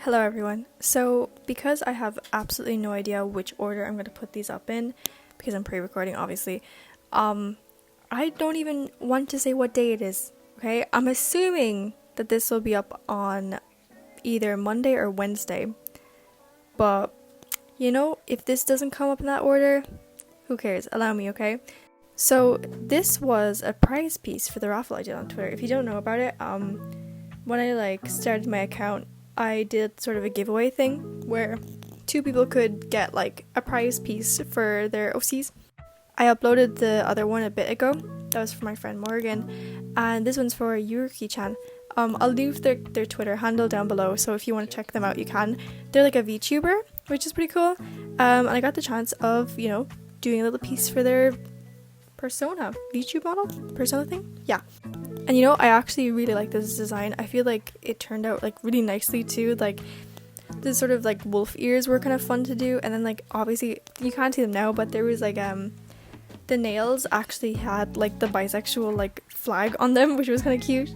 Hello everyone. So because I have absolutely no idea which order I'm going to put these up in, because I'm pre-recording obviously, I don't even want to say what day it is, okay? I'm assuming that this will be up on either Monday or Wednesday, but you know, if this doesn't come up in that order, who cares? Allow me, okay? So this was a prize piece for the raffle I did on Twitter. If you don't know about it, when I started my account, I did sort of a giveaway thing where two people could get a prize piece for their OCs. I uploaded the other one a bit ago. That was for my friend Morgan, and this one's for Yaruki-chan. I'll leave their Twitter handle down below, so if you want to check them out, you can. They're like a VTuber, which is pretty cool. And I got the chance of, doing a little piece for their persona, VTube model, persona thing. Yeah. And I actually really like this design. I feel like it turned out really nicely too. The sort of wolf ears were kind of fun to do, and then obviously you can't see them now, but there was the nails actually had the bisexual flag on them, which was kind of cute.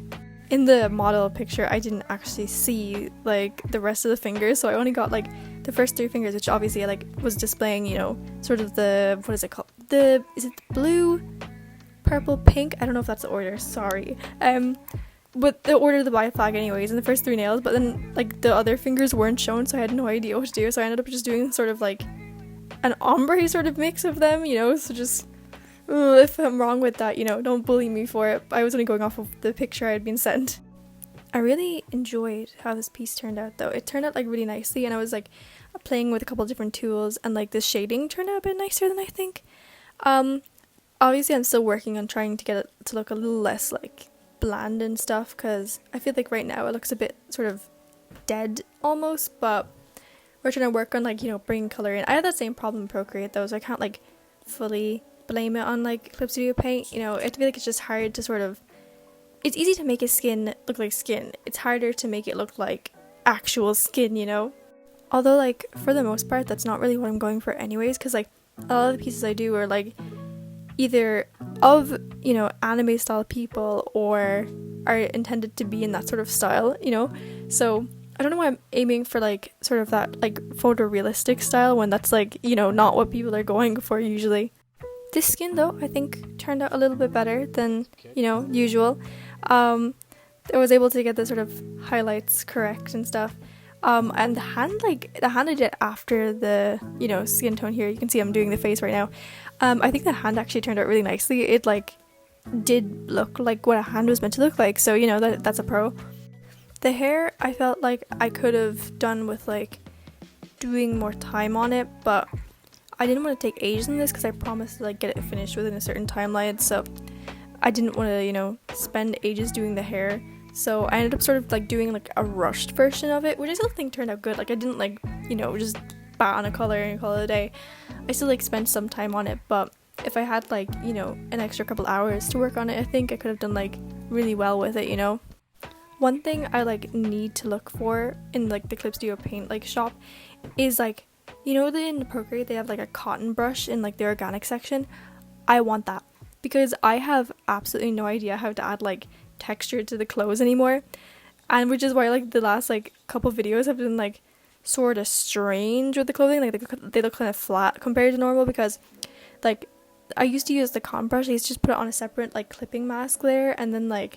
In the model picture I didn't actually see the rest of the fingers, so I only got the first three fingers, which obviously was displaying sort of the, what is it called, is it the blue, purple, pink? I don't know if that's the order, sorry. But the order of the bi flag anyways, and the first three nails, but then the other fingers weren't shown, so I had no idea what to do, so I ended up just doing sort of an ombre sort of mix of them, so just, if I'm wrong with that, don't bully me for it. I was only going off of the picture I had been sent. I really enjoyed how this piece turned out though. It turned out really nicely, and I was playing with a couple different tools, and the shading turned out a bit nicer than I think. Obviously I'm still working on trying to get it to look a little less bland and stuff, because I feel right now it looks a bit sort of dead almost, but we're trying to work on bringing color in. I had that same problem in Procreate though, so I can't fully blame it on Clip Studio Paint. I feel it's just hard to sort of, it's easy to make a skin look like skin, it's harder to make it look like actual skin, although for the most part that's not really what I'm going for anyways, because a lot of the pieces I do are either of anime style people or are intended to be in that sort of style, so I don't know why I'm aiming for sort of that photorealistic style when that's not what people are going for usually. This skin though I think turned out a little bit better than usual. I was able to get the sort of highlights correct and stuff, and the hand I did after the skin tone here. You can see I'm doing the face right now. I think the hand actually turned out really nicely. It did look like what a hand was meant to look like, so that's a pro. The hair I felt I could have done with doing more time on it, but I didn't want to take ages in this because I promised to get it finished within a certain timeline, so I didn't want to spend ages doing the hair. So I ended up sort of doing a rushed version of it, which I still think turned out good. I didn't just bat on a color and call it a day. I still spent some time on it, but if I had an extra couple hours to work on it, I think I could have done really well with it. One thing I need to look for in the Clip Studio Paint shop is in the Procreate they have a cotton brush in the organic section. I want that, because I have absolutely no idea how to add texture to the clothes anymore, and which is why the last couple videos have been sort of strange with the clothing. They look kind of flat compared to normal, because I used to use the cotton brush. I used to just put it on a separate clipping mask layer, and then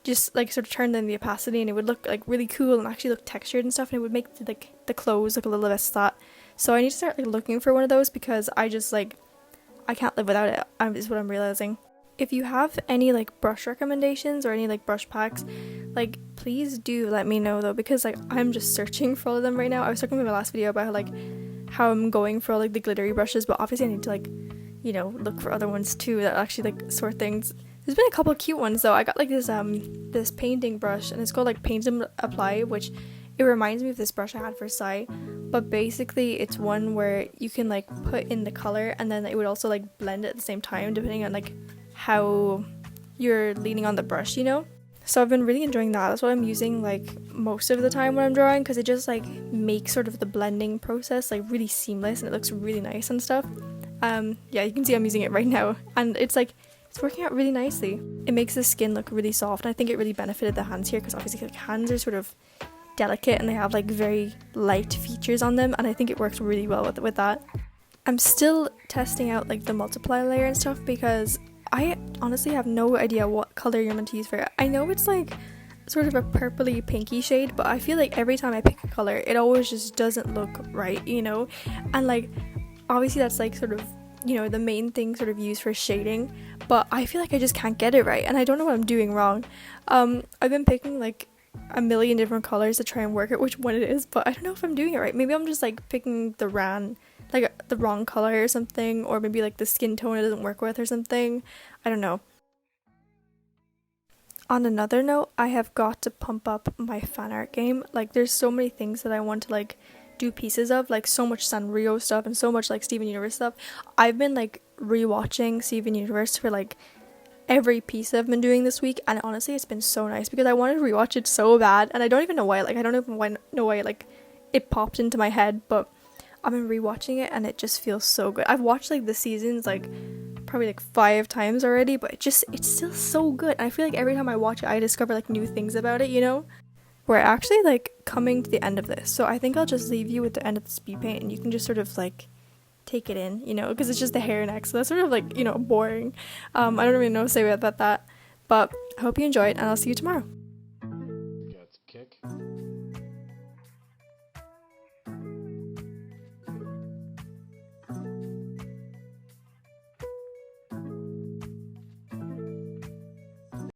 just sort of turn down the opacity, and it would look really cool and actually look textured and stuff, and it would make the clothes look a little less flat. So I need to start looking for one of those, because I just I can't live without it, is what I'm realizing. If you have any brush recommendations or any brush packs, please do let me know though, because I'm just searching for all of them right now. I was talking in my last video about how I'm going for all the glittery brushes, but obviously I need to look for other ones too that actually sort things. There's been a couple of cute ones though. I got this painting brush, and it's called Paint and Apply, which it reminds me of this brush I had for Psy, but basically it's one where you can put in the color, and then it would also blend it at the same time depending on how you're leaning on the brush, So I've been really enjoying that. That's what I'm using most of the time when I'm drawing, because it just makes sort of the blending process really seamless, and it looks really nice and stuff. Yeah, you can see I'm using it right now, and it's working out really nicely. It makes the skin look really soft, and I think it really benefited the hands here, because obviously hands are sort of delicate and they have like very light features on them, and I think it works really well with that. I'm still testing out like the multiply layer and stuff because I honestly have no idea what color you're meant to use for it. I know it's like sort of a purpley pinky shade, but I feel like every time I pick a color it always just doesn't look right, you know? And like obviously that's like sort of, you know, the main thing sort of used for shading, but I feel like I just can't get it right and I don't know what I'm doing wrong. I've been picking like a million different colors to try and work out which one it is, but I don't know if I'm doing it right. Maybe I'm just like picking the wrong color or something, or maybe like the skin tone it doesn't work with or something. I don't know. On another note, I have got to pump up my fan art game. Like there's so many things that I want to like do pieces of, like so much Sanrio stuff and so much like Steven Universe stuff. I've been like rewatching Steven Universe for like every piece I've been doing this week, and honestly it's been so nice because I wanted to rewatch it so bad and I don't even know why. Like I don't even know why like it popped into my head, but I've been rewatching it and it just feels so good. I've watched like the seasons like probably like 5 times already, but it's still so good. And I feel like every time I watch it I discover like new things about it, you know? We're actually like coming to the end of this, so I think I'll just leave you with the end of the speed paint and you can just sort of like take it in, you know, because it's just the hair next, so that's sort of like, you know, boring. I don't really know what to say about that, but I hope you enjoyed and I'll see you tomorrow.